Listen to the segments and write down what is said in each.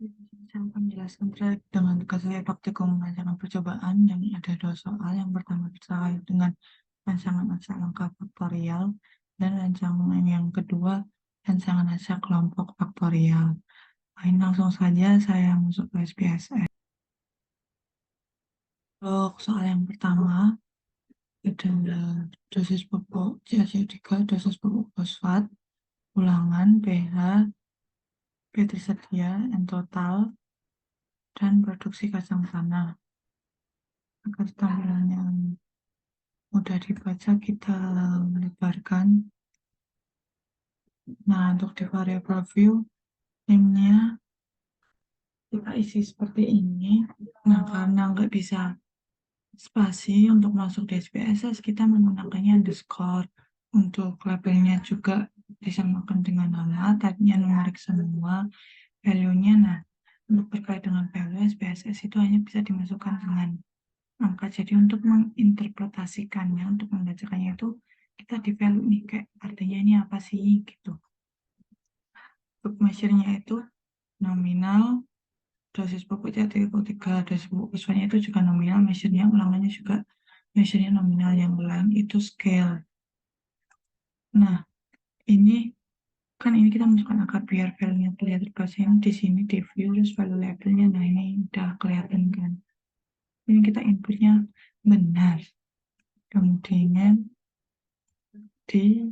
Saya akan menjelaskan terkait dengan tugas saya praktikum rancangan percobaan yang ada 2 soal. Yang pertama terkait dengan rancangan acak langkah faktorial dan rancangan yang kedua rancangan acak kelompok faktorial. Baik, langsung saja saya masuk ke SPSS. Untuk soal yang pertama adalah dosis pupuk CaCO3, dosis pupuk fosfat, ulangan, pH, P tersedia, N total, dan produksi kacang tanah. Agar tampilannya mudah dibaca, kita melebarkan. Nah, untuk di variable view, name-nya kita isi seperti ini. Nah, karena nggak bisa spasi untuk masuk di SPSS, kita menggunakannya underscore. Untuk labelnya juga disamakan dengan nama, type-nya numerik semua, value-nya. Nah, untuk terkait dengan value, SPSS itu hanya bisa dimasukkan dengan angka. Jadi untuk menginterpretasikannya, untuk membacakannya itu kita di value nih, kayak artinya ini apa sih gitu. Untuk measure-nya itu nominal, dosis pupuk CaCO3, dosis pupuk fosfatnya itu juga nominal, measure-nya ulangannya juga measure-nya nominal, yang lain itu scale. Nah, ini kan ini kita masukkan angka biar value-nya terlihat terbaca di sini di view, terus value labelnya. Nah, ini udah kelihatan kan. Ini kita inputnya benar, kemudian di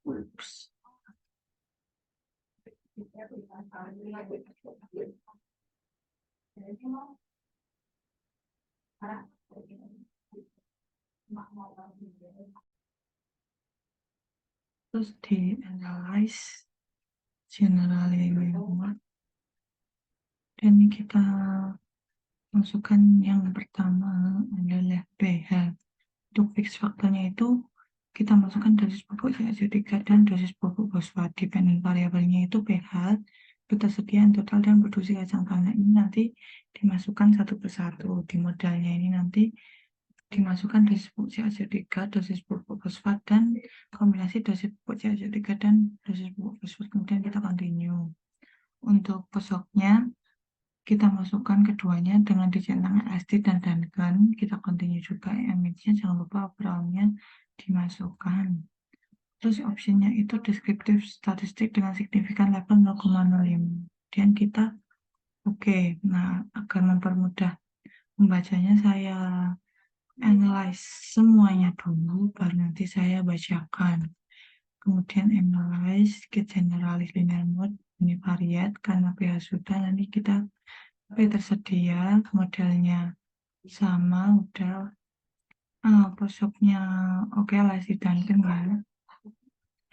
Ups. Terus di analyze general reward, dan ini kita masukkan yang pertama adalah pH. Untuk fix faktornya itu kita masukkan dosis pupuk CaCO3 dan dosis pupuk fosfat. Dependent variabelnya itu pH, ketersediaan total, dan produksi kacang tanah. Ini nanti dimasukkan satu persatu. Di modalnya ini nanti dimasukkan dosis pupuk CaCO3, dosis pupuk fosfat, dan kombinasi dosis pupuk CaCO3 dan dosis pupuk fosfat. Kemudian kita continue. Untuk besoknya kita masukkan keduanya dengan dicentangnya ST dan Duncan. Kita continue juga image-nya, jangan lupa overall-nya dimasukkan. Terus optionnya itu deskriptif statistik dengan signifikan level 0,05. Dan kita oke. Nah, agar mempermudah membacanya, saya analyze semuanya dulu, baru nanti saya bacakan. Kemudian analyze, get generalist linear mode, univariate, karena pH sudah, nanti kita P tersedia, modelnya sama, udah. Posoknya oke lah si Duncan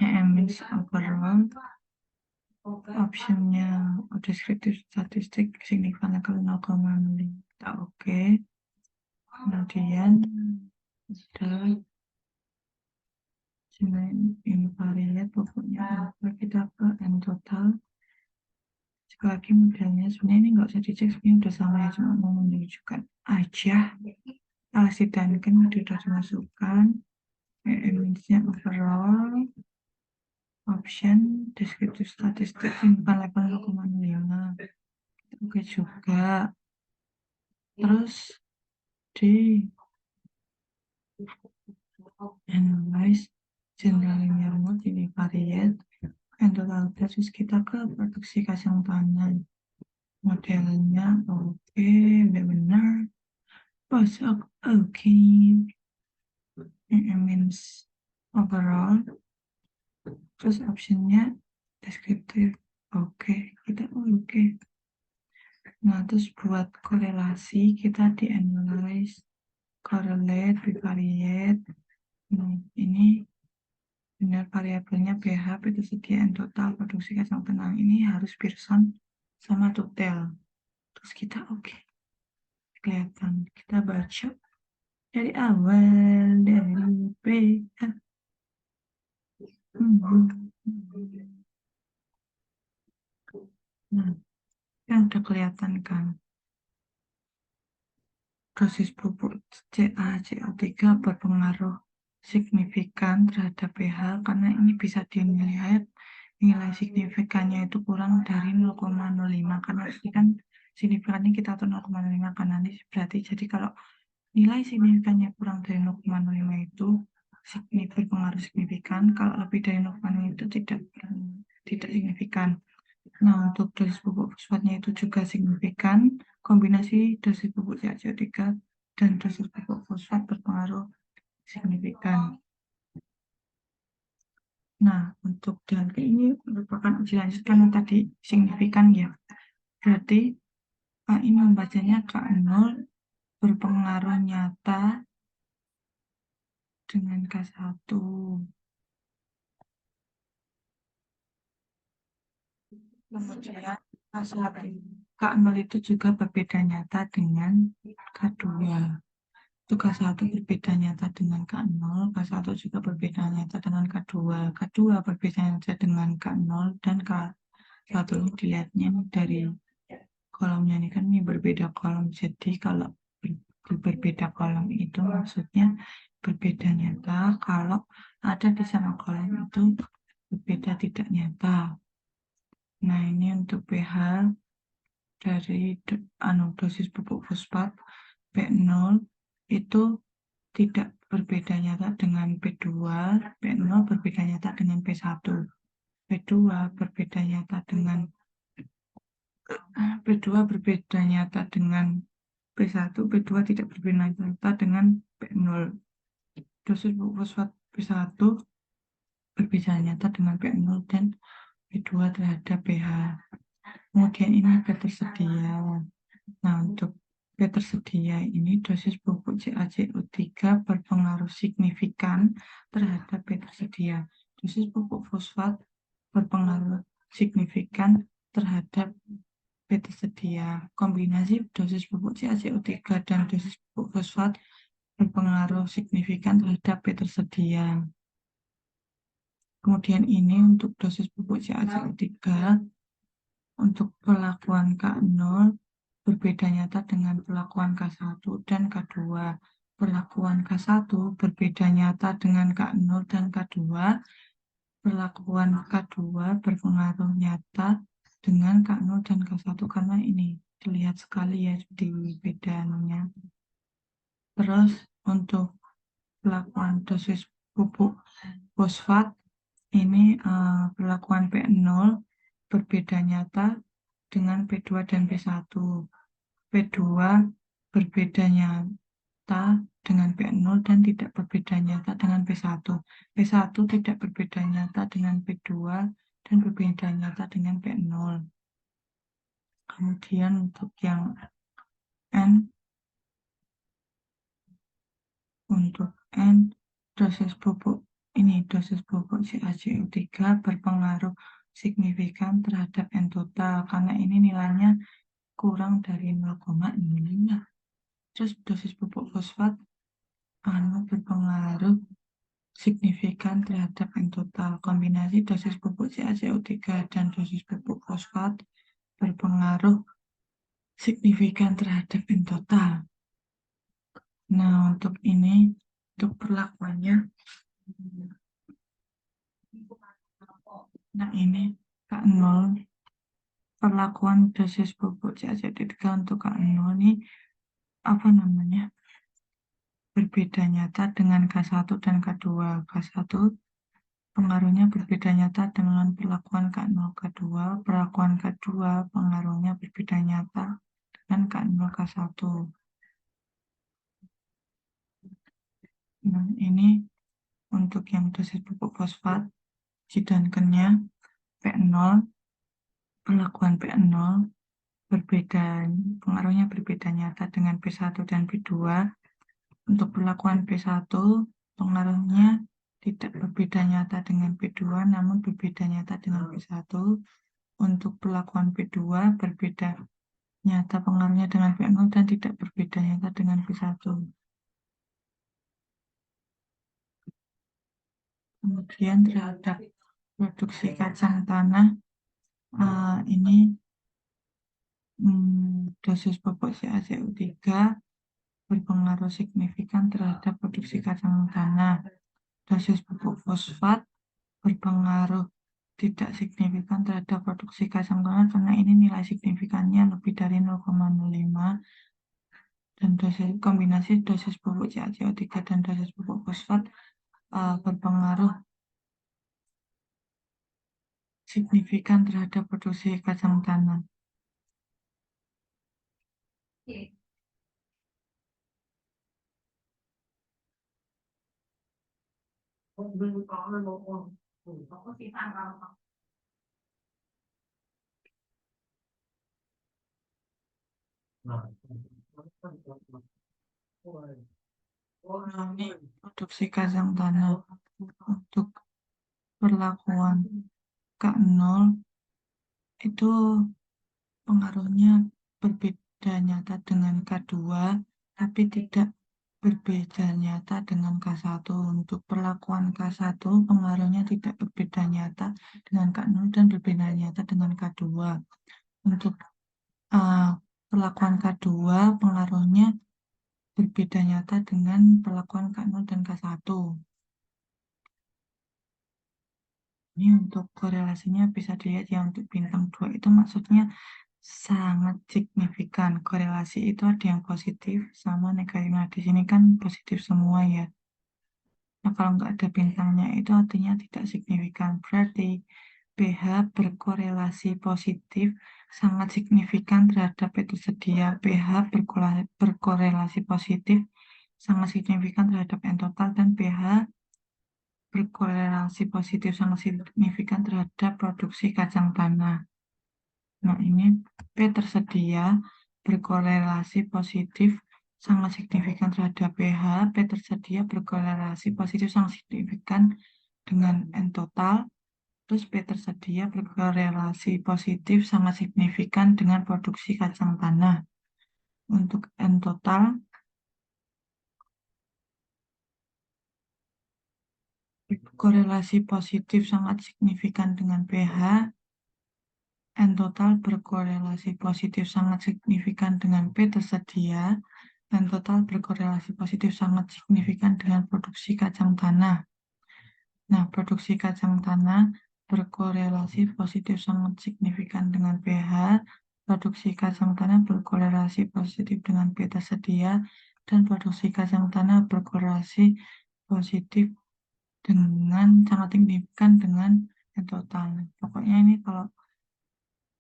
ya. Means overall, optionnya deskriptif statistik signifikan level 0,5, kita oke. Kemudian udah invariat, pokoknya kita ke N total. Sekali lagi modelnya sebenarnya ini nggak usah dicek, sebenarnya udah sama ya, cuma mau menunjukkan aja. Si Duncan sudah dimasukkan, image-nya overall, option deskriptif statistik simpan level 0,5, oke juga. Terus di analyze general linear mode, ini variate, and total terus kita ke produksi kacang tanah. Modelnya oke, udah benar. Pasok oke. Means overall. Terus optionnya deskriptif oke, kita oke. Nah, terus buat korelasi kita di analyze, correlate, bivariate. Ini benar variabelnya pH, ketersediaan total, produksi kacang tanah. Ini harus Pearson sama Tutel. Terus kita oke. Kelihatan, kita baca dari awal, dari pH. Nah, yang udah kelihatan kan, dosis pupuk CaCO3 berpengaruh signifikan terhadap pH, karena ini bisa dilihat nilai signifikannya itu kurang dari 0,05, karena ini kan signifikannya kita atur 0,05 kan, nanti berarti jadi kalau nilai signifikannya kurang dari 0,05 itu berpengaruh signifikan, kalau lebih dari 0,05 itu tidak signifikan. Nah, untuk dosis pupuk fosfatnya itu juga signifikan, kombinasi dosis pupuk CaCO3 dan dosis pupuk fosfat berpengaruh signifikan. Nah, untuk dan ini merupakan uji lanjut kan tadi signifikan ya. Berarti ini membacanya K0 berpengaruh nyata dengan K1. Kemudian K1, K0 itu juga berbeda nyata dengan K2. Itu K1 berbeda nyata dengan K0, K1 juga berbeda nyata dengan K2. K2 berbeda nyata dengan K0 dan K1 ini dilihatnya dari kolomnya ini kan ini berbeda kolom. Jadi kalau berbeda kolom itu maksudnya berbeda nyata kalau ada di sama kolom itu berbeda tidak nyata. Nah, ini untuk pH dari dosis pupuk fosfat P0 itu tidak berbeda nyata dengan P2, P0 berbeda nyata dengan P1, P2 berbeda nyata dengan P2 berbeda nyata dengan P1, P2 tidak berbeda nyata dengan P0. Dosis pupuk fosfat P1 berbeda nyata dengan P0 dan P2 terhadap pH. Kemudian ini P tersedia. Nah, untuk P tersedia ini dosis pupuk CaCO3 berpengaruh signifikan terhadap P tersedia. Dosis pupuk fosfat berpengaruh signifikan terhadap P tersedia. Kombinasi dosis pupuk CaCO3 dan dosis pupuk fosfat berpengaruh signifikan terhadap P tersedia. Kemudian ini untuk dosis pupuk CaCO3 untuk perlakuan K0 berbeda nyata dengan perlakuan K1 dan K2. Perlakuan K1 berbeda nyata dengan K0 dan K2. Perlakuan K2 berpengaruh nyata dengan K0 dan K1 karena ini terlihat sekali ya di bedanya. Terus untuk perlakuan dosis pupuk fosfat ini perlakuan P0 berbeda nyata dengan P2 dan P1. P2 berbeda nyata dengan P0 dan tidak berbeda nyata dengan P1. P1 tidak berbeda nyata dengan P2 dan berbeda nyata dengan P0. Kemudian untuk yang N, untuk N dosis pupuk CaCO3 berpengaruh signifikan terhadap N total karena ini nilainya kurang dari 0,05. Terus dosis pupuk fosfat berpengaruh signifikan terhadap N total. Kombinasi dosis pupuk CaCO3 dan dosis pupuk fosfat berpengaruh signifikan terhadap N total. Nah, untuk ini, untuk perlakuannya, nah ini K0, perlakuan dosis pupuk CaCO3 untuk K0 ini apa namanya? Berbeda nyata dengan K1 dan K2. K1 pengaruhnya berbeda nyata dengan perlakuan K0 K2. Perlakuan K2 pengaruhnya berbeda nyata dengan K0 K1. Nah, ini untuk yang dosis pupuk fosfat Cidankennya P0, perlakuan P0 berbeda, pengaruhnya berbeda nyata dengan P1 dan P2. Untuk perlakuan P1, pengaruhnya tidak berbeda nyata dengan P2, namun berbeda nyata dengan P1. Untuk perlakuan P2, berbeda nyata pengaruhnya dengan P0 dan tidak berbeda nyata dengan P1. Kemudian terhadap produksi kacang tanah, ini dosis pupuk CaCO3 berpengaruh signifikan terhadap produksi kacang tanah. Dosis pupuk fosfat berpengaruh tidak signifikan terhadap produksi kacang tanah karena ini nilai signifikannya lebih dari 0,05 dan dosis kombinasi dosis pupuk CaCO3 dan dosis pupuk fosfat berpengaruh signifikan terhadap produksi kacang tanah. Ini produksi kacang tanah untuk perlakuan K0 itu pengaruhnya berbeda nyata dengan K2, tapi tidak berbeda nyata dengan K1. Untuk perlakuan K1, pengaruhnya tidak berbeda nyata dengan K0 dan berbeda nyata dengan K2. Untuk perlakuan K2, pengaruhnya berbeda nyata dengan perlakuan K0 dan K1. Ini untuk korelasinya bisa dilihat ya, untuk bintang 2 itu maksudnya sangat signifikan. Korelasi itu ada yang positif sama negatif. Nah, di sini kan positif semua ya. Nah, kalau nggak ada bintangnya itu artinya tidak signifikan. Berarti pH berkorelasi positif sangat signifikan terhadap itu sedia. pH berkorelasi positif sangat signifikan terhadap N total dan pH berkorelasi positif sangat signifikan terhadap produksi kacang tanah. Nah, ini P tersedia berkorelasi positif sangat signifikan terhadap pH. P tersedia berkorelasi positif sangat signifikan dengan N total. Terus P tersedia berkorelasi positif sangat signifikan dengan produksi kacang tanah. Untuk N total, korelasi positif sangat signifikan dengan pH. N total berkorelasi positif sangat signifikan dengan P tersedia. N total berkorelasi positif sangat signifikan dengan produksi kacang tanah. Nah, produksi kacang tanah berkorelasi positif sangat signifikan dengan pH. Produksi kacang tanah berkorelasi positif dengan P tersedia. Dan produksi kacang tanah berkorelasi positif dengan sangat signifikan dengan N total. Pokoknya ini kalau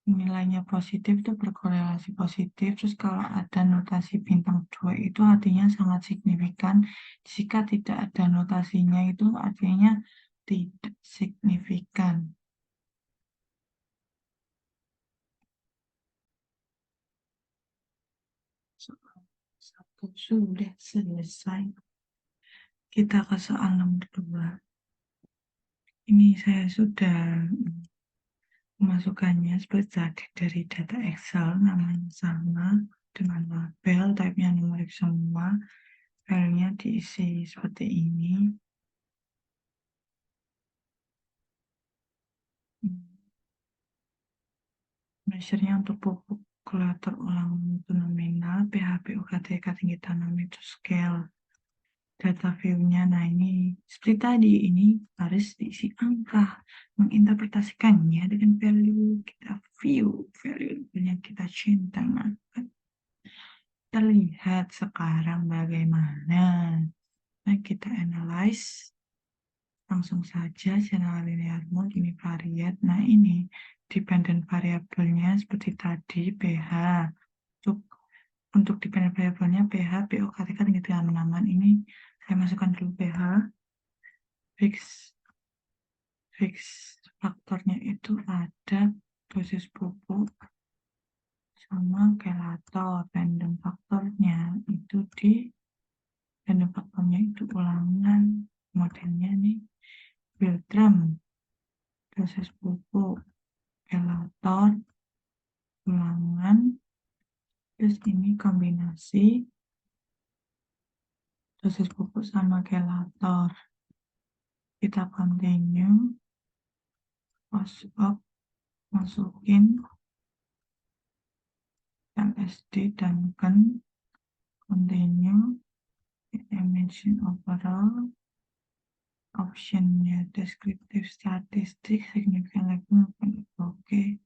nilainya positif itu berkorelasi positif. Terus kalau ada notasi bintang 2 itu artinya sangat signifikan. Jika tidak ada notasinya itu artinya tidak signifikan. Soal 1 sudah selesai. Kita ke soal nomor 2. Ini saya sudah memasukkannya seperti dari data Excel, namanya sama dengan label, type-nya numerik semua, filenya diisi seperti ini. Measure-nya untuk pupuk kalkulator ulang nominal, PHP UKTK tinggi tanam itu scale. Data view-nya, nah ini seperti tadi, ini harus diisi angka, menginterpretasikannya dengan value kita view, value yang kita cinta. Kita lihat sekarang bagaimana. Nah, kita analyze langsung saja general linear mode ini variat. Nah, ini dependent variabelnya seperti tadi pH. Untuk dependent variabelnya pH, POKTK tinggi tanaman ini saya masukkan dulu pH. Fix faktornya itu ada dosis pupuk sama kelator. Random faktornya itu ulangan modelnya nih Beltram, dosis pupuk, kelator, ulangan, terus ini kombinasi dosis pupuk sama kelator. Kita continue, post op, masukin LSD dan continue, imagine overall, optionnya deskriptif, statistik, signifikan, level, oke.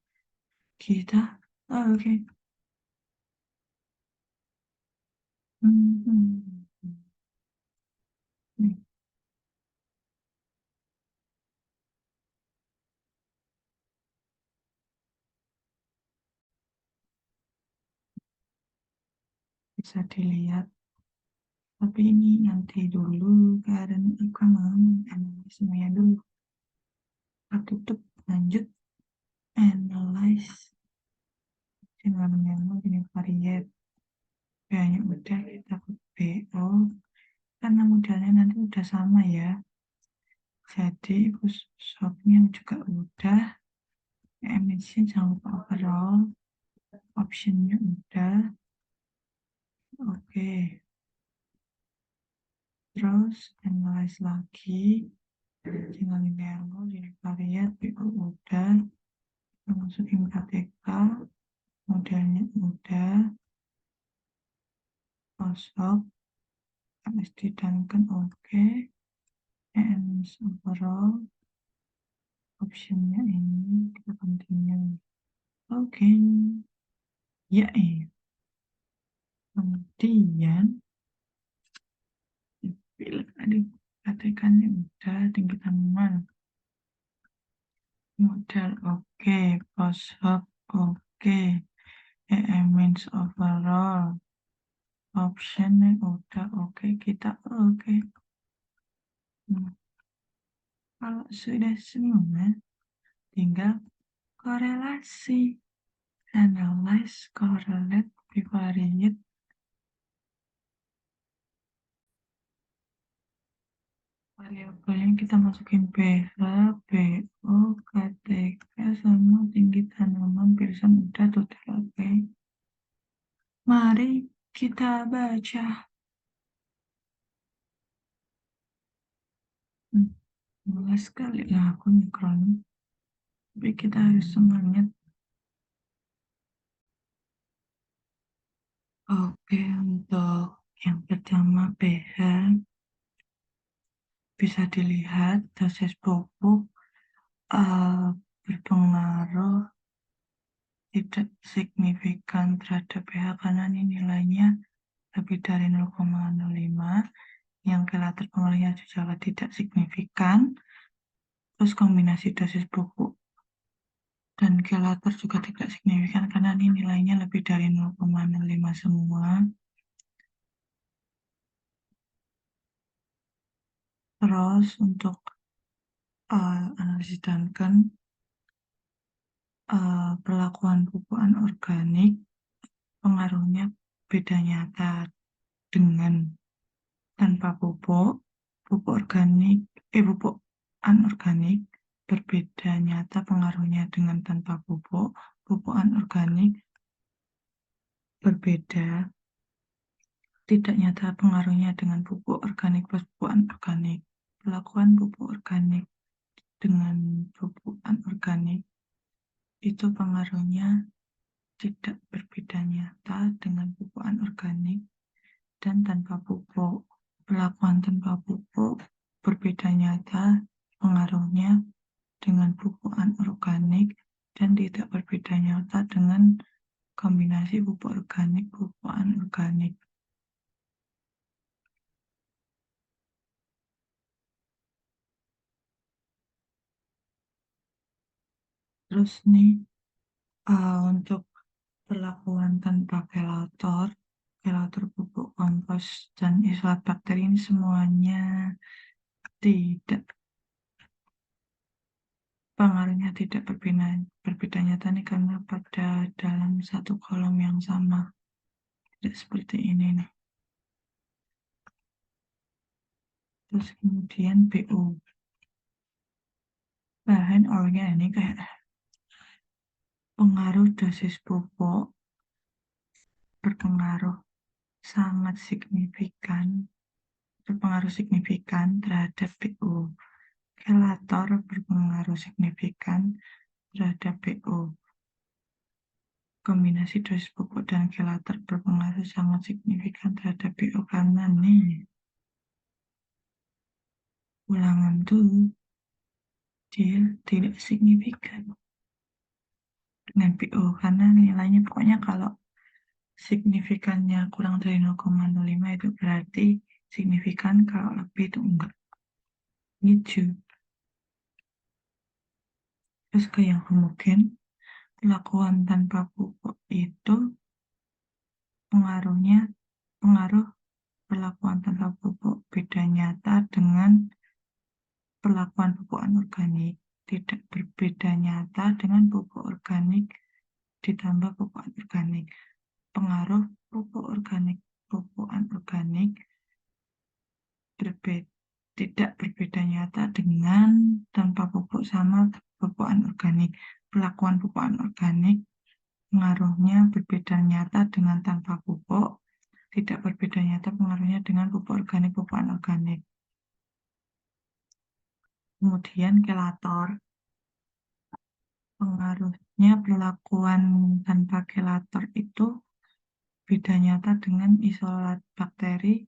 Kita, oke. Mhm. Nih, bisa dilihat, tapi ini nanti dulu karena aku mau analisisnya dulu. Aku tutup, lanjut, analyze. Namanya ini variat. Kayaknya udah kita ke BO, karena modalnya nanti udah sama ya. Jadi shopnya juga udah, emisi jangan lupa overall, optionnya udah, oke. Terus analyze lagi, tinggal ini arrow, jadi variat, BO udah, masukin KTK, modelnya udah, shop, harus ditangkan oke, and overall, optionnya ini kita continue. Oke, ya kemudian pilih tadi katakannya udah tinggi tanaman modal oke, post hub oke, means overall optionnya udah oke, kita oke. Nah, kalau sudah semua tinggal korelasi, analyze, correlate, bivariate. Variabelnya kita masukin pH, pO, KTK, sama tinggi tanaman, pirsan udah total oke. Mari kita baca. Mulai sekali lah aku mikron, tapi kita harus semangat. Oke, untuk yang pertama pH bisa dilihat dosis pupuk berpengaruh tidak signifikan terhadap pH karena ini nilainya lebih dari 0,05, yang relatif pengaruhnya juga tidak signifikan. Terus kombinasi dosis pupuk dan kelater juga tidak signifikan karena ini nilainya lebih dari 0,05 semua. Terus untuk analisis Duncan, perlakuan pupuk anorganik pengaruhnya beda nyata dengan tanpa pupuk. Pupuk organik, pupuk anorganik berbeda nyata pengaruhnya dengan tanpa pupuk. Pupuk anorganik berbeda tidak nyata pengaruhnya dengan pupuk organik plus pupuk anorganik. Perlakuan pupuk organik dengan pupuk anorganik itu pengaruhnya tidak berbeda nyata dengan pupuk anorganik dan tanpa pupuk. Perlakuan tanpa pupuk berbeda nyata pengaruhnya dengan pupuk anorganik dan tidak berbeda nyata dengan kombinasi pupuk organik pupuk anorganik. Terus nih untuk perlakuan tanpa kelator, kelator pupuk kompos dan isolat bakteri ini semuanya tidak, pengaruhnya tidak berbeda nyata nih karena pada dalam satu kolom yang sama, tidak seperti ini nih. Terus kemudian BO, bahan organik, pengaruh dosis pupuk berpengaruh sangat signifikan, berpengaruh signifikan terhadap BO. Kelator berpengaruh signifikan terhadap BO. Kombinasi dosis pupuk dan kelater berpengaruh sangat signifikan terhadap BO karena nih ulangan tuh dia tidak signifikan dengan PO karena nilainya pokoknya kalau signifikannya kurang dari 0,05 itu berarti signifikan, kalau lebih itu enggak gitu. Terus ke yang homogen, perlakuan tanpa pupuk itu pengaruh perlakuan tanpa pupuk beda nyata dengan perlakuan pupuk anorganik, tidak berbeda nyata dengan pupuk organik ditambah pupuk anorganik. Pengaruh pupuk organik pupuk anorganik tidak berbeda nyata dengan tanpa pupuk sama pupuk anorganik. Perlakuan pupuk anorganik pengaruhnya berbeda nyata dengan tanpa pupuk, tidak berbeda nyata pengaruhnya dengan pupuk organik pupuk anorganik. Kemudian kelator, pengaruhnya perlakuan tanpa kelator itu beda nyata dengan isolat bakteri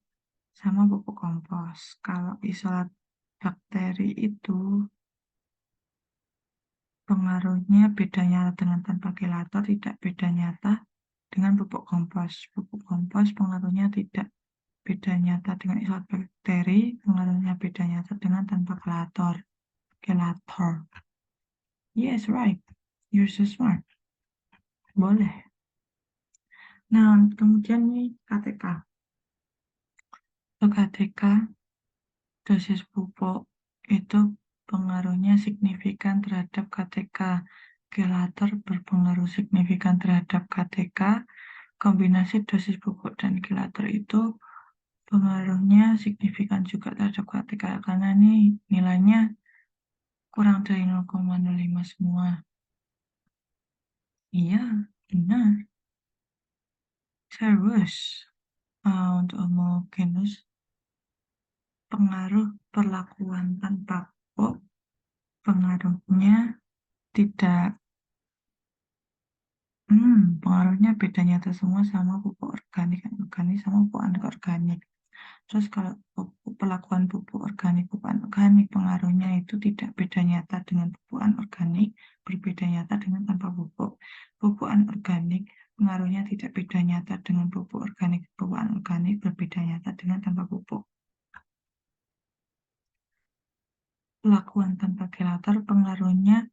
sama pupuk kompos. Kalau isolat bakteri itu pengaruhnya beda nyata dengan tanpa kelator, tidak beda nyata dengan pupuk kompos. Pupuk kompos pengaruhnya tidak beda nyata dengan isolat bakteri, pengaruhnya beda nyata dengan tanpa kelator. Kelator. Yes, right. You're so smart. Boleh. Nah, kemudian nih KTK. KTK, dosis pupuk itu pengaruhnya signifikan terhadap KTK. Kelator berpengaruh signifikan terhadap KTK. Kombinasi dosis pupuk dan kelator itu pengaruhnya signifikan juga terhadap KTK karena nih nilainya kurang dari 0,05 semua. Iya, benar. Terus, untuk homogenus, pengaruh perlakuan tanpa pupuk, pengaruhnya tidak, pengaruhnya beda nyata semua sama pupuk organik, sama pupuk anorganik. Terus kalau perlakuan pupuk organik, pupuk anorganik, pengaruhnya itu tidak beda nyata dengan pupuk anorganik, berbeda nyata dengan tanpa pupuk. Pupuk anorganik, pengaruhnya tidak beda nyata dengan pupuk organik, pupuk anorganik, berbeda nyata dengan tanpa pupuk. Perlakuan tanpa kelator, pengaruhnya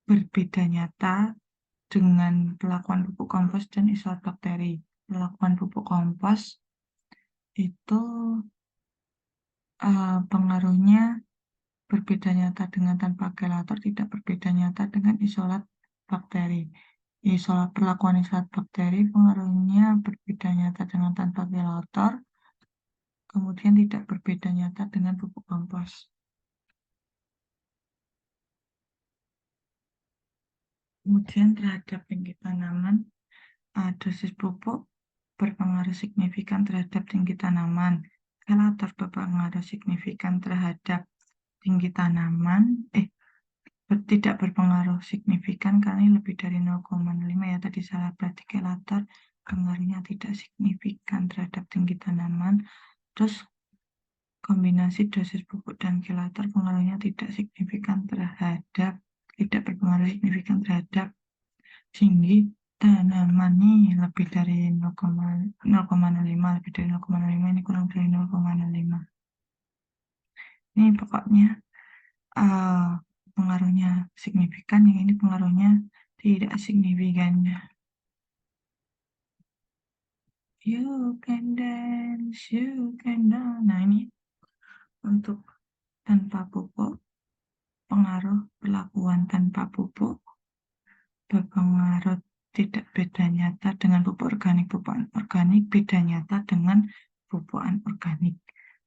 berbeda nyata dengan perlakuan pupuk kompos dan isolat bakteri. Perlakuan pupuk kompos itu pengaruhnya berbeda nyata dengan tanpa kelator, tidak berbeda nyata dengan isolat bakteri. Perlakuan isolat bakteri pengaruhnya berbeda nyata dengan tanpa kelator, kemudian tidak berbeda nyata dengan pupuk kompos. Kemudian terhadap tinggi tanaman, dosis pupuk berpengaruh signifikan terhadap tinggi tanaman. Kelator berpengaruh signifikan terhadap tinggi tanaman, tidak berpengaruh signifikan karena lebih dari 0,5 ya, tadi salah, berarti kelator pengaruhnya tidak signifikan terhadap tinggi tanaman. Terus kombinasi dosis pupuk dan kelator pengaruhnya tidak berpengaruh signifikan terhadap tinggi tanaman nih, lebih dari 0,05, lebih dari 0,05, ini kurang dari 0,05. Ini pokoknya pengaruhnya signifikan, yang ini pengaruhnya tidak signifikan. You can dance, you can dance. Nah, ini untuk tanpa pupuk, pengaruh perlakuan tanpa pupuk berpengaruh tidak beda nyata dengan pupuk organik. Pupuk organik beda nyata dengan pupuk anorganik.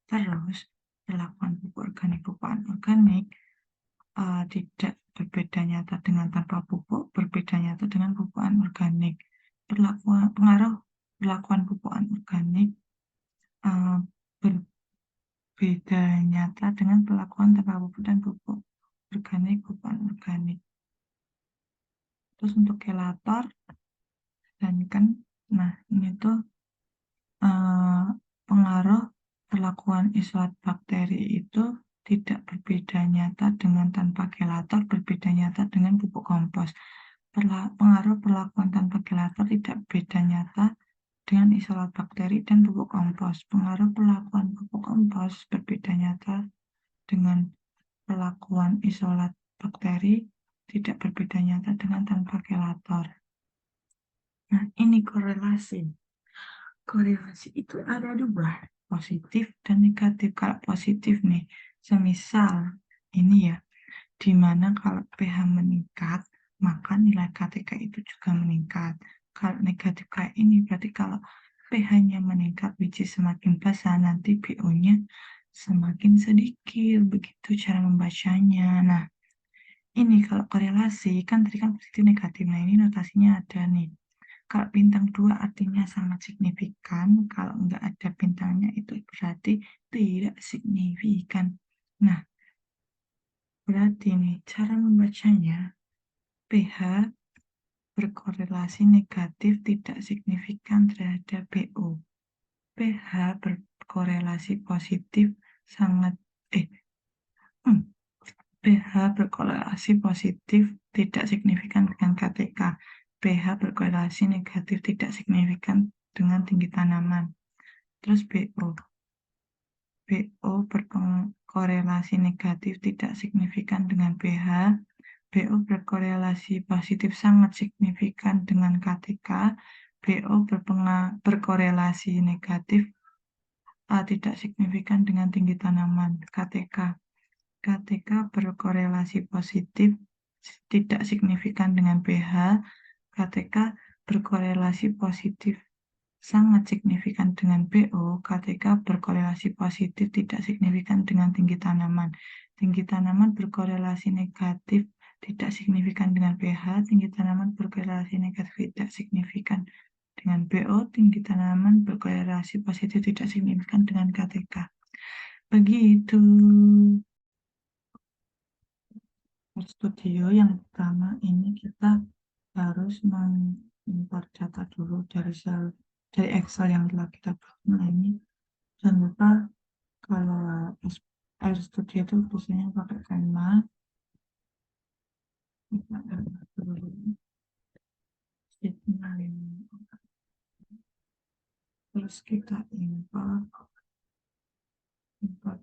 Terus perlakuan pupuk organik, pupuk anorganik tidak berbeda nyata dengan tanpa pupuk, berbeda nyata dengan pupuk anorganik. Pengaruh perlakuan pupuk anorganik berbeda nyata dengan perlakuan tanpa pupuk dan pupuk organik, pupuk anorganik. Terus untuk kelator dan nah ini tuh pengaruh perlakuan isolat bakteri itu tidak berbeda nyata dengan tanpa kelator, berbeda nyata dengan pupuk kompos. Pengaruh perlakuan tanpa kelator tidak beda nyata dengan isolat bakteri dan pupuk kompos. Pengaruh perlakuan pupuk kompos berbeda nyata dengan perlakuan isolat bakteri, tidak berbeda nyata dengan tanpa kelator. Nah, ini korelasi. Korelasi itu ada dua, positif dan negatif. Kalau positif nih, semisal ini ya, dimana kalau pH meningkat, maka nilai KTK itu juga meningkat. Kalau negatif kayak ini, berarti kalau pH-nya meningkat, which is semakin basah, nanti BO-nya semakin sedikit. Begitu cara membacanya. Nah, ini kalau korelasi, kan tadi kan positif negatif. Nah, ini notasinya ada nih. Kalau bintang 2 artinya sangat signifikan, kalau nggak ada bintangnya itu berarti tidak signifikan. Nah, berarti nih cara membacanya, pH berkorelasi negatif tidak signifikan terhadap BO. pH berkorelasi positif sangat pH berkorelasi positif tidak signifikan dengan KTK. pH berkorelasi negatif tidak signifikan dengan tinggi tanaman. Terus BO. BO berkorelasi negatif tidak signifikan dengan pH. BO berkorelasi positif sangat signifikan dengan KTK. BO berkorelasi negatif tidak signifikan dengan tinggi tanaman. KTK. KTK berkorelasi positif tidak signifikan dengan pH. KTK berkorelasi positif sangat signifikan dengan BO. KTK berkorelasi positif tidak signifikan dengan tinggi tanaman. Tinggi tanaman berkorelasi negatif tidak signifikan dengan pH. Tinggi tanaman berkorelasi negatif tidak signifikan dengan BO. Tinggi tanaman berkorelasi positif tidak signifikan dengan KTK. Begitu. Studio yang pertama ini kita harus mengimport data dulu dari Excel yang telah kita buat. Nah, ini jangan lupa kalau RStudio itu biasanya pakai Canva. Kita import dulu. Terus kita import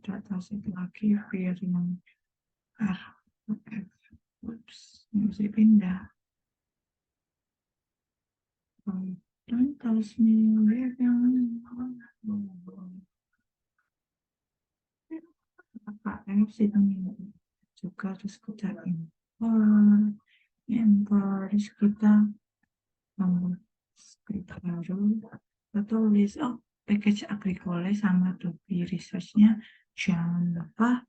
dataset lagi variant R. Oops, ini mesti pindah. Don't tell me where KF sini juga terus kita import terus kita script baru kita tulis package agricole sama Adobe Research-nya jangan lupa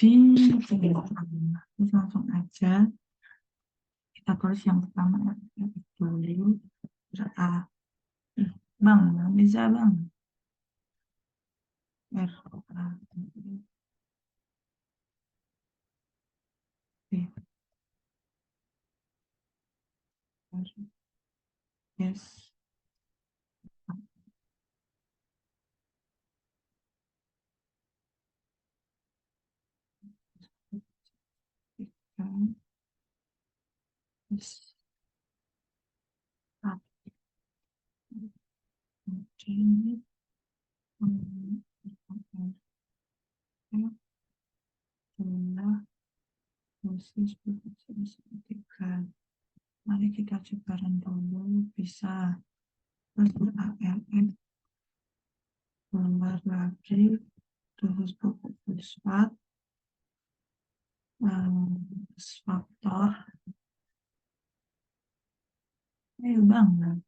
terus langsung aja kita tulis yang pertama dulu terus bang bisa bang yes yes dosis signifikan. Mari kita coba run dulu, bisa terus ALN keluar lagi dosis pupuk fosfat faktor ayo bang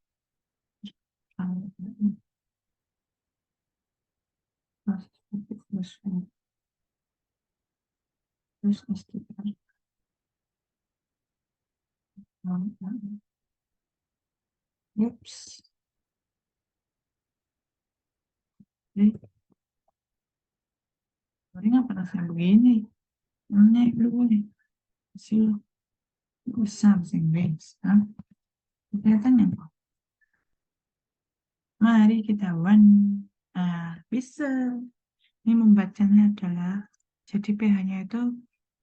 dosis pupuk fosfat terus STR Ups. Ini nggak pernah saya begini. Aneh dulu nih. Hasil something base. Kelihatannya kok. Mari kita run. Nah, bisa. Ini membacanya adalah C Jadi pH-nya itu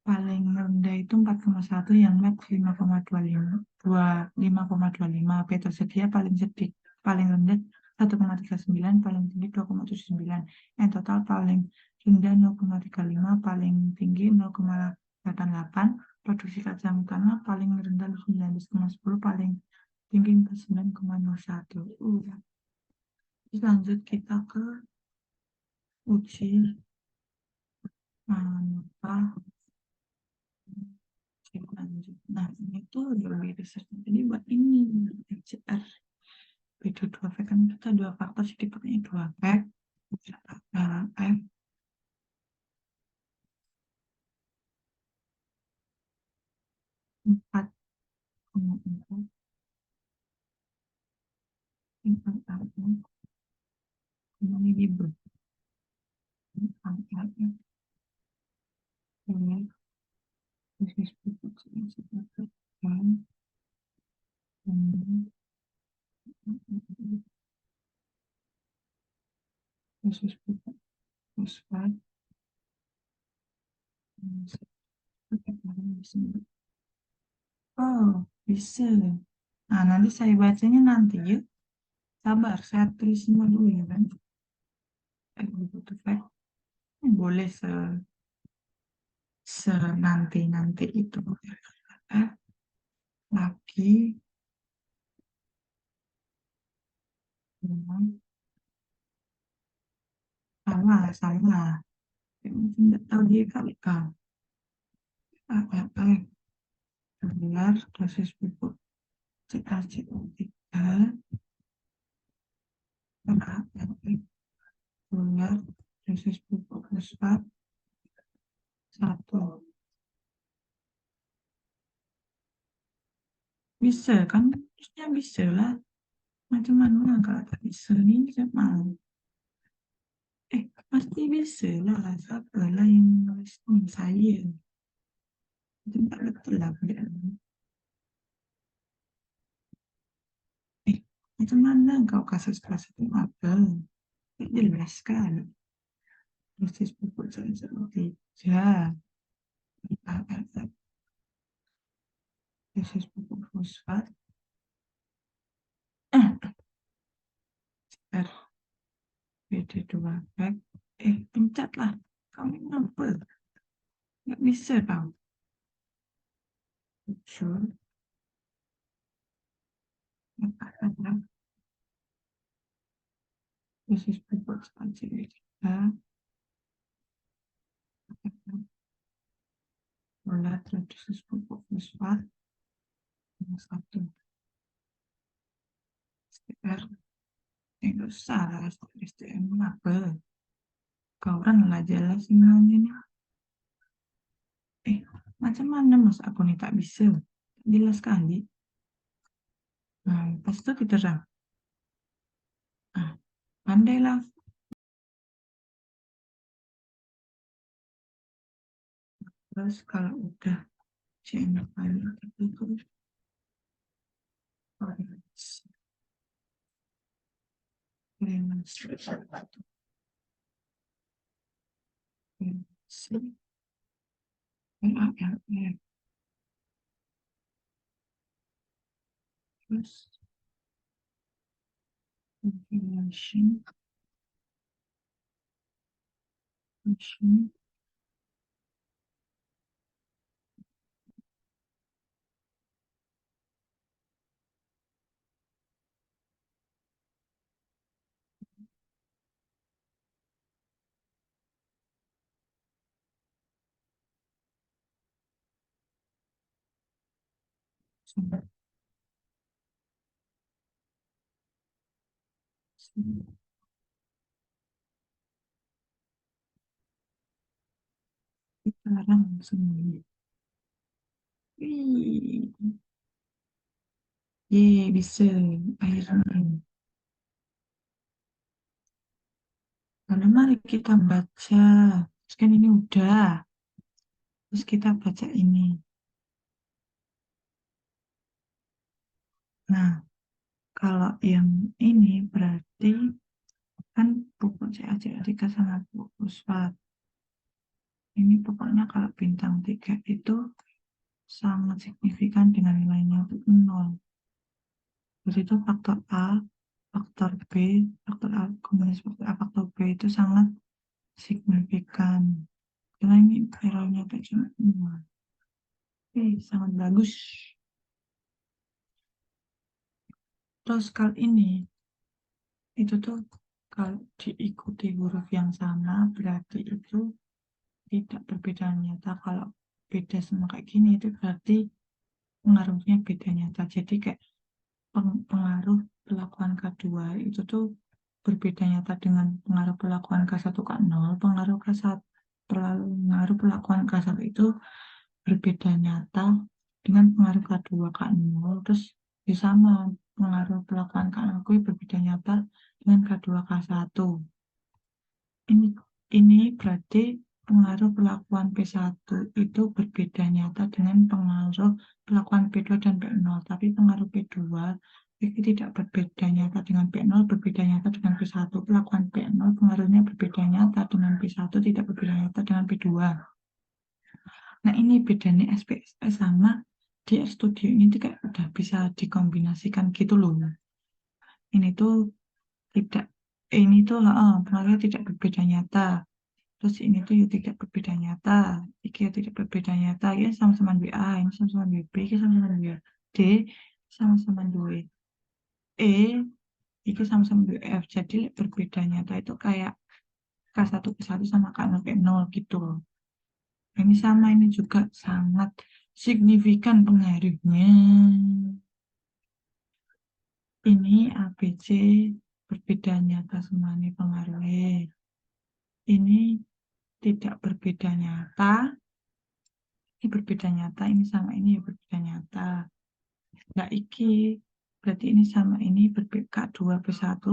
paling rendah itu 4,1, yang max 5,25, P tersedia paling sedikit, paling rendah 1,39, paling tinggi 2,79, yang total paling rendah 0,35, paling tinggi 0,88, produksi kacang tanah paling rendah 19,10, paling tinggi 49,01. Terus lanjut kita ke uji apa lanjut. Nah, ini tuh lebih research. Jadi buat ini FCR beda dua fact, kan kita dua faktor, jadi pakainya dua fact. F 4,4 empat tahun ini berangkatnya oleh bisnis pupuk seperti dan bisnis pupuk fosfat oh bisa. Nah, nanti saya bacanya nanti ya. Sabar, saya tulis semua dulu ya kan. Butuh fact. Boleh senanti-nanti itu. Eh, lagi memang salah. Mungkin nggak tahu dia kali kan. Gelar dosis pupuk CaCO3 per gelar dosis pupuk fosfat 1. Bisa kan? Harusnya bisa lah. Macam mana kalau tak bisa ni macam mana? Pasti bisa lah. Siapa lah yang nulis ni? Saya. Macam tak betul lah benda ni. Eh, Macam mana kau kasus-kasus itu apa? Tak jelas kan? Dosis pupuk CaCO3 dosis pupuk fosfat R PD2 back. Pencet lah. Kamu kenapa? Nggak bisa tau. Sure. Ada dosis pupuk ekspansi kita. Bola dosis pupuk fosfat. Satu. STR. Itu salah. STM apa? Kau orang lah jelas semuanya. Macam mana mas aku nih tak bisa? Jelas sekali. Nah, pas itu kita rang. Pandailah. Terus kalau udah channel paling itu terus information function sekarang semuanya. Wih, bisa akhirnya. Lalu mari kita baca. Terus kan ini udah. Terus kita baca ini. Nah, kalau yang ini berarti kan pupuk CaCO3 sama pupuk fosfat. Ini pokoknya kalau bintang 3 itu sangat signifikan dengan nilainya itu 0. Jadi itu faktor A, faktor B, faktor A, kombinasi faktor A, faktor B itu sangat signifikan. Karena ini errornya kayak cuma 0. Oke, sangat bagus. Terus kali ini, itu tuh kalau diikuti huruf yang sama, berarti itu tidak berbeda nyata. Kalau beda sama kayak gini, itu berarti pengaruhnya beda nyata. Jadi kayak pengaruh perlakuan K2 itu tuh berbeda nyata dengan pengaruh perlakuan K1 K0. Pengaruh perlakuan K1 itu berbeda nyata dengan pengaruh K2 K0. Terus sama pengaruh perlakuan K0 itu berbeda nyata dengan K2 K1. Ini berarti pengaruh perlakuan P1 itu berbeda nyata dengan pengaruh perlakuan P2 dan P0. Tapi pengaruh P2 itu tidak berbeda nyata dengan P0, berbeda nyata dengan P1. Perlakuan P0 pengaruhnya berbeda nyata dengan P1, tidak berbeda nyata dengan P2. Nah, ini bedanya SPSS sama DRStudio ini kayak udah bisa dikombinasikan gitu loh. Ini tuh tidak, ini tuh pengaruhnya tidak berbeda nyata. Terus ini tuh ya tidak berbeda nyata, iki ya tidak berbeda nyata, ya sama-sama WA, ini sama-sama WB, ini sama-sama D, sama-sama dua E, iki sama-sama F. Jadi berbeda nyata itu kayak K1 K1 sama K0 K0 gitu loh. Ini sama, ini juga sangat signifikan pengaruhnya. Ini ABC berbeda nyata semuanya pengaruhnya. Ini tidak berbeda nyata. Ini berbeda nyata, ini sama ini ya berbeda nyata. Nah, iki berarti ini sama ini berbeda K2P1,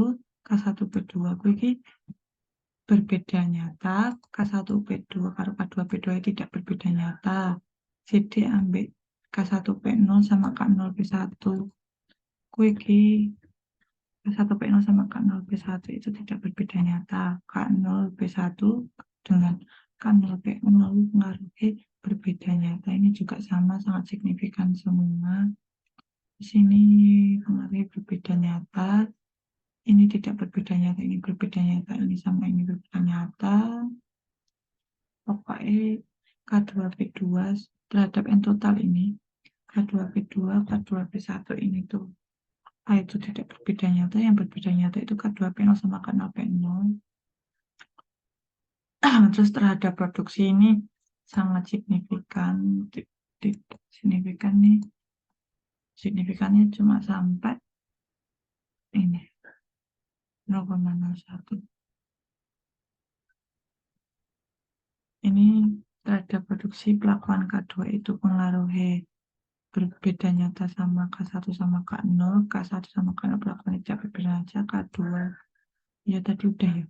K1P2 iki berbeda nyata, K1P2 karo K2P2 tidak berbeda nyata. Jadi ambil K1P0 sama K0P1. Iki K1P0 sama K0P1 itu tidak berbeda nyata. K0P1 dengan K0P0 pengaruhnya berbeda nyata. Ini juga sama, sangat signifikan semua. Di sini pengaruhnya berbeda nyata. Ini tidak berbeda nyata, ini berbeda nyata, ini sama ini berbeda nyata. Pokoknya K2P2 terhadap N total ini, K2P2, K2P1 ini tuh itu tidak berbeda nyata. Yang berbeda nyata itu K2P0 sama K0P0. Terus terhadap produksi ini sangat signifikan. Signifikan nih, signifikannya cuma sampai ini 0,01. Ini terhadap produksi pelakuan K2 itu pengaruhnya berbeda nyata sama K1 sama K0, K1 sama K0 pelakuan tidak berbeda aja, K2 ya tadi udah ya.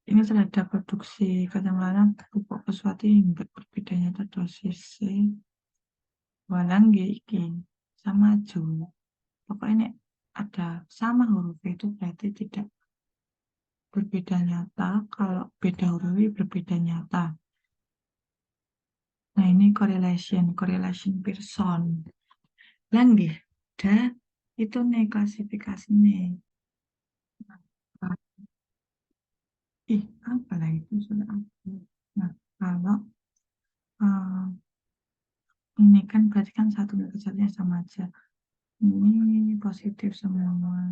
Ini terhadap produksi katakanlah pupuk fosfat yang berbeda nyata dosisnya walang iki sama aja. Pokoknya ini ada sama huruf itu berarti tidak berbeda nyata, kalau beda huruf berbeda nyata. Nah, ini correlation Pearson. Dan ada itu nih klasifikasinya. Nah, apa lah itu sudah aku. Nah, kalau ini kan berarti kan satu kesatunya sama aja. Ini positif semua.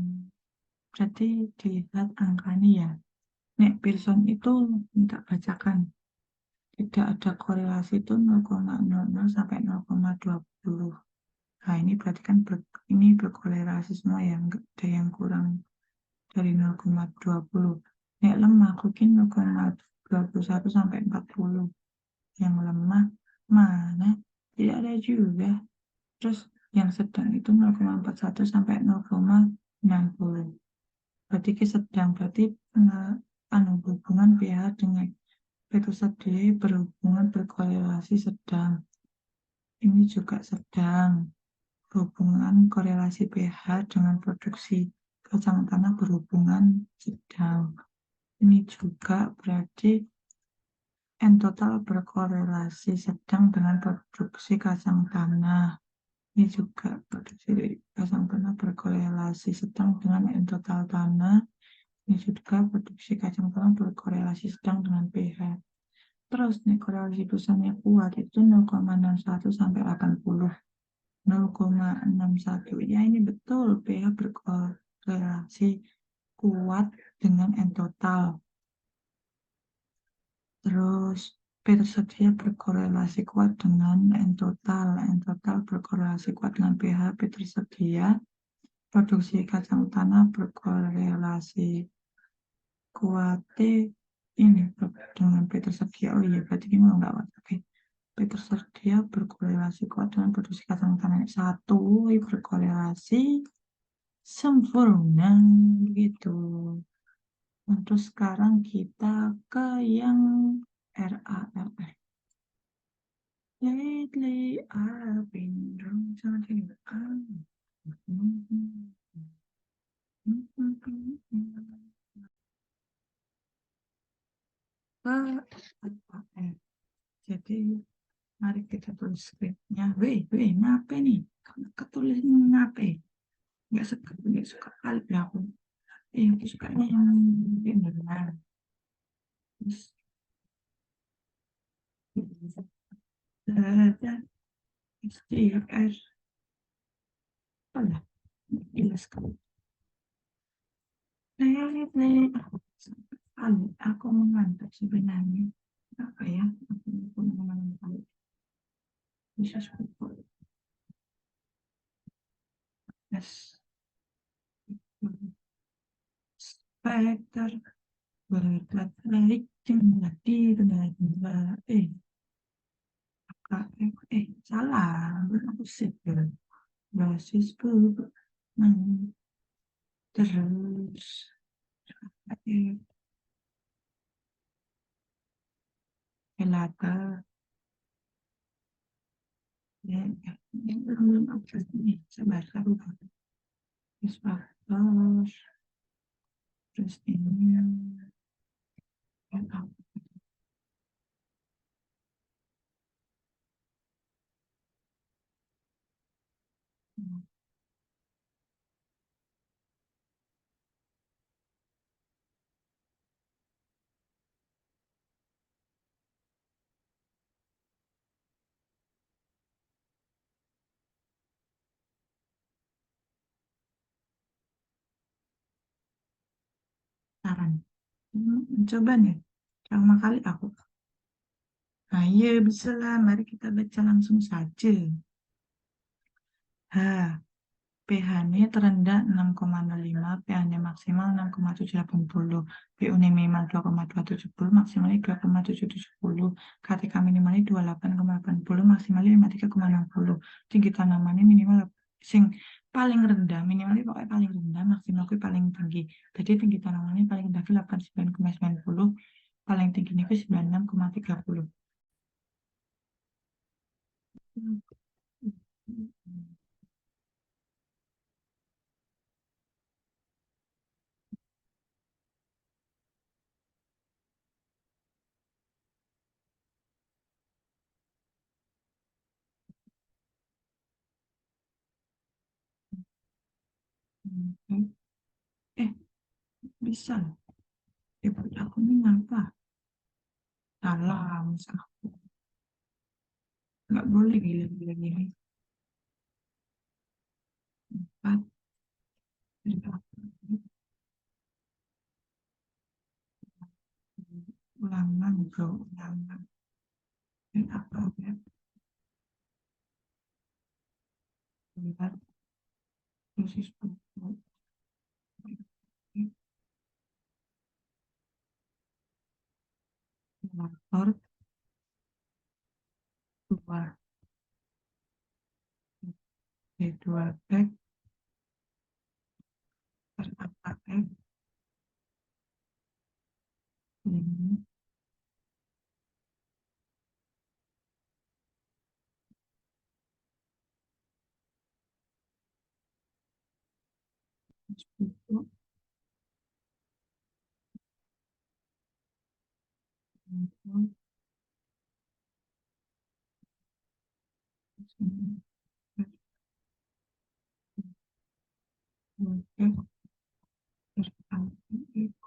Berarti dilihat angkanya ya. Nek Pearson itu minta bacakan. Tidak ada korelasi itu 0,00 sampai 0,20. Nah, ini berarti kan ini berkorelasi semua ya, enggak ada yang kurang dari 0,20. Nek lemah mungkin 0,21 sampai 40. Yang lemah mana? Tidak ada juga. Terus yang sedang itu 0,41 sampai 0,60. Berarti sedang, berarti hubungan pH dengan vetus D berhubungan berkorelasi sedang. Ini juga sedang. Hubungan korelasi pH dengan produksi kacang tanah berhubungan sedang. Ini juga berarti N total berkorelasi sedang dengan produksi kacang tanah. Ini juga produksi kacang tanah berkorelasi sedang dengan N total tanah. Ini juga produksi kacang tanah berkorelasi sedang dengan pH. Terus nih korelasi besarnya kuat itu 0,61 sampai 80. 0,61. Ya ini betul pH berkorelasi kuat dengan N total. Terus P tersedia berkorelasi kuat dengan N total. N total berkorelasi kuat dengan pH. P tersedia produksi kacang tanah berkorelasi kuat ini dengan P tersedia. Oh iya berarti ini mau nggak oke. P tersedia berkorelasi kuat dengan produksi kacang tanah. Satu berkorelasi sempurna gitu. Nah, terus sekarang kita ke yang RALR. Lately I've been drawn something. Jadi mari kita tulis skripnya. Weh, ngapain nih? Ketulis ngapain? Nggak suka kali ya aku. Aku sukanya yang benar. Terus, dan STR. Alah, jelas sekali. Aku mengantuk sebenarnya. Apa ya? Aku mengantuk. Bisa seperti es. Spekter berkat baik dengan dengan salah. Aku sih basis nah, terus elata ya, belum apa nih sabar sabar terus faktor terus ini ya, saran. Mencoba nih pertama kali aku. Nah, iya bisa lah. Mari kita baca langsung saja. H. pH-nya terendah 6,05, pH-nya maksimal 6,780, PU-nya minimal 2,270, maksimalnya 2,770, KTK minimalnya 28,80, maksimalnya 53,60. Tinggi tanamannya minimal sing paling rendah, minimalnya pokoknya paling rendah, maksimalnya paling tinggi. Jadi tinggi tanamannya paling rendah 89,90, paling tingginya 96,30. Eh, bisa. Ibu aku ini ngapa? Salah, misal nggak boleh gila-gila gini. Empat, tiga, ulangan, bro, ulangan. Ini apa ya? Lihat, dosis pupuk, faktor dua, dua X, per apa X, ini, pupuk, pupuk, Oke, berarti itu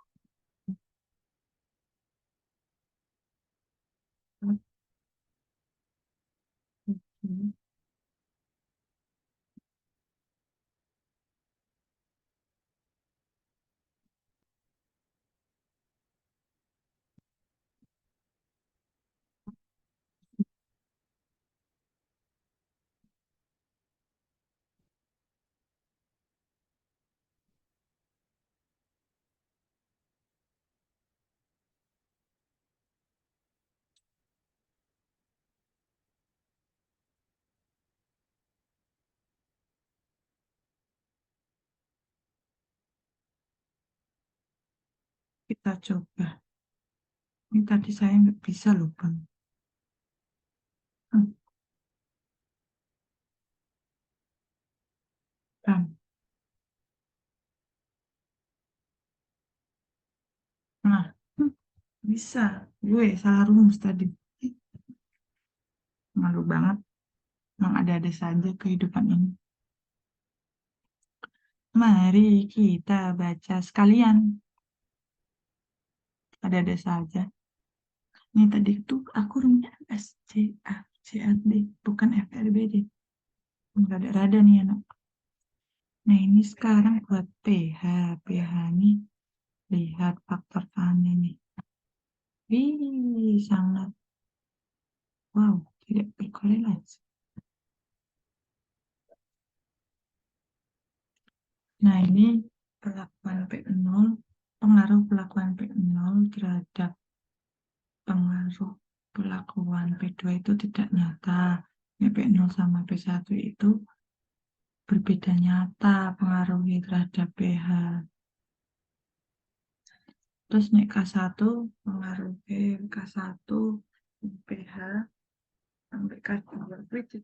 kita coba. Ini tadi saya nggak bisa loh, Bang. Hmm, Bang. Nah, hmm, bisa. Gue salah rumus tadi. Malu banget. Memang ada-ada saja kehidupan ini. Mari kita baca sekalian. Ada-ada saja. Ini tadi itu aku rumusnya S, C, A, C, A, D. Bukan F, L, B, D. Rada-rada nih anak. Nah, ini sekarang buat pH. pH ini lihat faktor tanya nih. Sangat, wow, tidak berkorelasi. Nah, ini perlakuan P0, pengaruh perlakuan P0 terhadap pengaruh perlakuan P2 itu tidak nyata. Ini P0 sama P1 itu berbeda nyata pengaruhnya terhadap pH. Terus nih K1 pengaruh K1 pH sampai K2 itu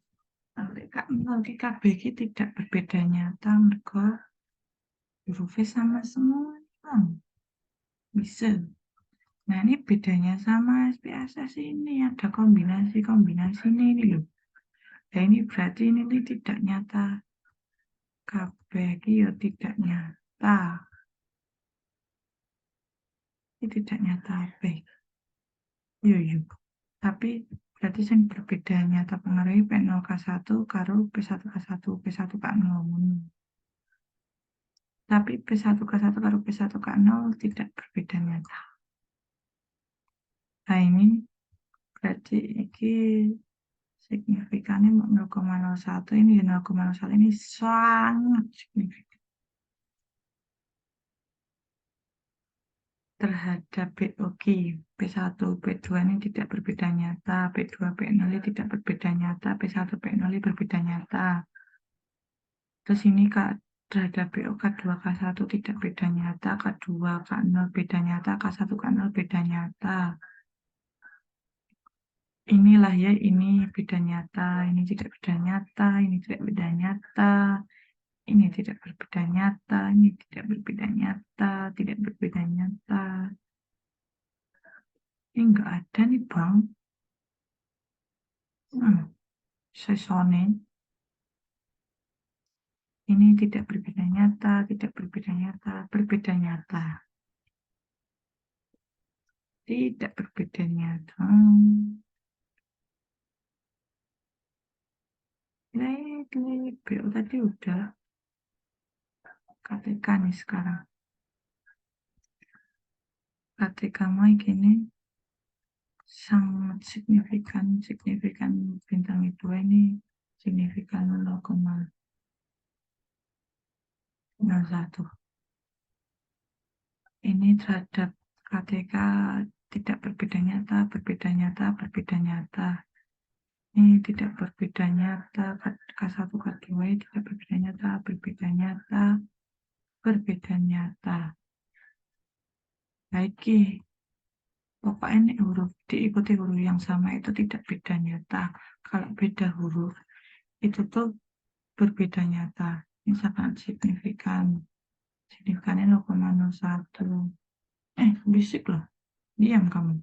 sampai K0 KB tidak berbeda nyata mereka hurufnya sama semua. Bisa. Nah, ini bedanya sama SPSS ini ada kombinasi-kombinasi ini loh. Nah, ini berarti ini tidak nyata. KB ya tidak nyata. Ini tidak nyata AB. Yuk. Tapi berarti yang berbeda nyata pengaruhi P0K1 karo P1K1, P1K0. Tapi P1K1 karo P1K0 tidak berbeda nyata. Nah, ini berarti ini signifikannya 0,01 ini 0,01 ini sangat signifikan terhadap BOQ P1 P2 ini tidak berbeda nyata, P2 P0 tidak berbeda nyata, P1 P0 berbeda nyata. Terus ini Kak terhadap BO K2 K1 tidak beda nyata, K2 K0 beda nyata, K1 K0 beda nyata. Inilah ya, ini beda nyata, ini tidak beda nyata, ini tidak beda nyata. Ini tidak berbeda nyata, ini tidak berbeda nyata, tidak berbeda nyata. Ini enggak ada nih Bang. Sesone. Ini tidak berbeda nyata, tidak berbeda nyata, berbeda nyata. Tidak berbeda nyata. BO tadi udah. KTK nih sekarang. KTK mau gini sangat signifikan bintang itu ini signifikan 0,01. Ini terhadap KTK tidak berbeda nyata, berbeda nyata, berbeda nyata. Ini tidak berbeda nyata, K1, K2 tidak berbeda nyata, berbeda nyata, berbeda nyata. Baik, pokoknya ini huruf diikuti huruf yang sama itu tidak beda nyata. Kalau beda huruf itu tuh berbeda nyata. Ini sangat signifikan. Signifikannya 0,01. Bisik loh. Diam kamu.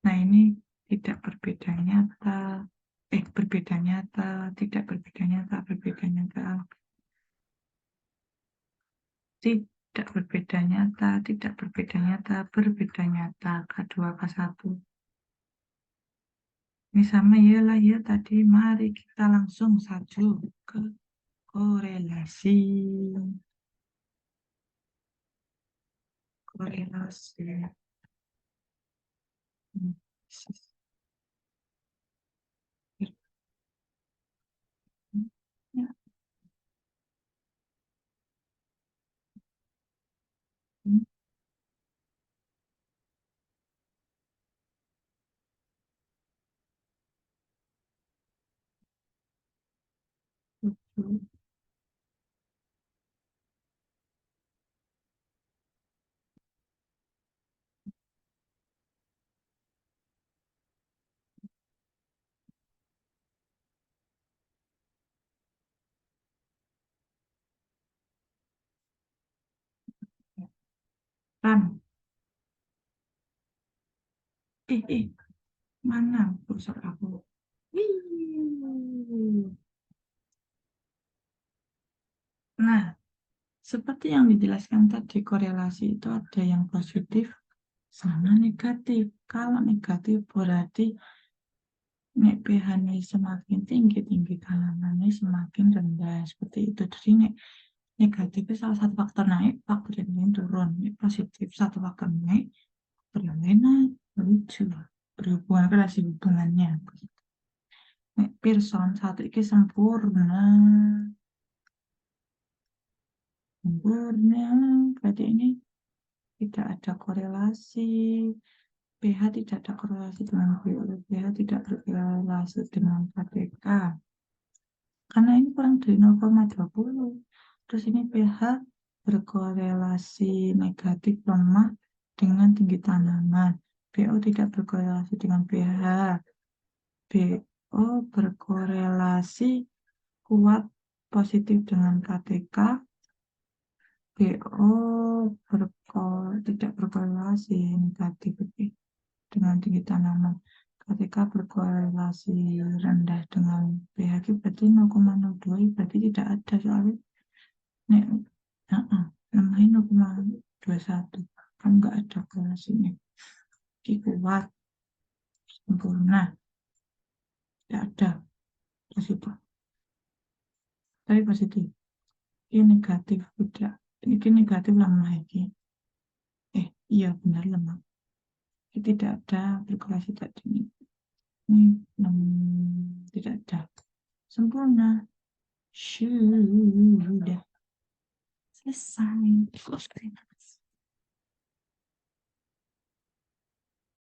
Nah, ini tidak berbeda nyata. Berbeda nyata, tidak berbeda nyata, berbeda nyata. tidak berbeda nyata, tidak berbeda nyata, berbeda nyata, K2, K1. Ini sama ya lah ya tadi, mari kita langsung saja ke korelasi. Korelasi. Ya, betul. Ran, mana pulsa aku? Wih. Nah, seperti yang dijelaskan tadi, korelasi itu ada yang positif sama negatif. Kalau negatif berarti nek pH nya semakin tinggi, tinggi tanamannya semakin rendah. Seperti itu. Jadi nek negatif itu salah satu faktor naik, faktor yang lain turun. Nek positif satu faktor naik, faktor yang lain naik. Lucu. Berhubungan relasi hubungannya. Nek Pearson satu iki sempurna. Sempurna. Berarti ini tidak ada korelasi. pH tidak ada korelasi dengan pH, pH tidak berkorelasi dengan KTK. Karena ini kurang dari 0,20. Terus ini pH berkorelasi negatif lemah dengan tinggi tanaman. BO tidak berkorelasi dengan pH. BO berkorelasi kuat positif dengan KTK. BO tidak berkorelasi negatif dengan tinggi tanaman. Ketika berkorelasi rendah dengan pH berarti 0,02 berarti tidak ada soalnya nek namanya 0,21 kan nggak ada korelasinya. Ini kuat sempurna tidak ada positif tapi positif ini negatif tidak ini negatif lemah ini iya benar lemah ini tidak ada berkorelasi tadi ini tidak ada sempurna sudah selesai.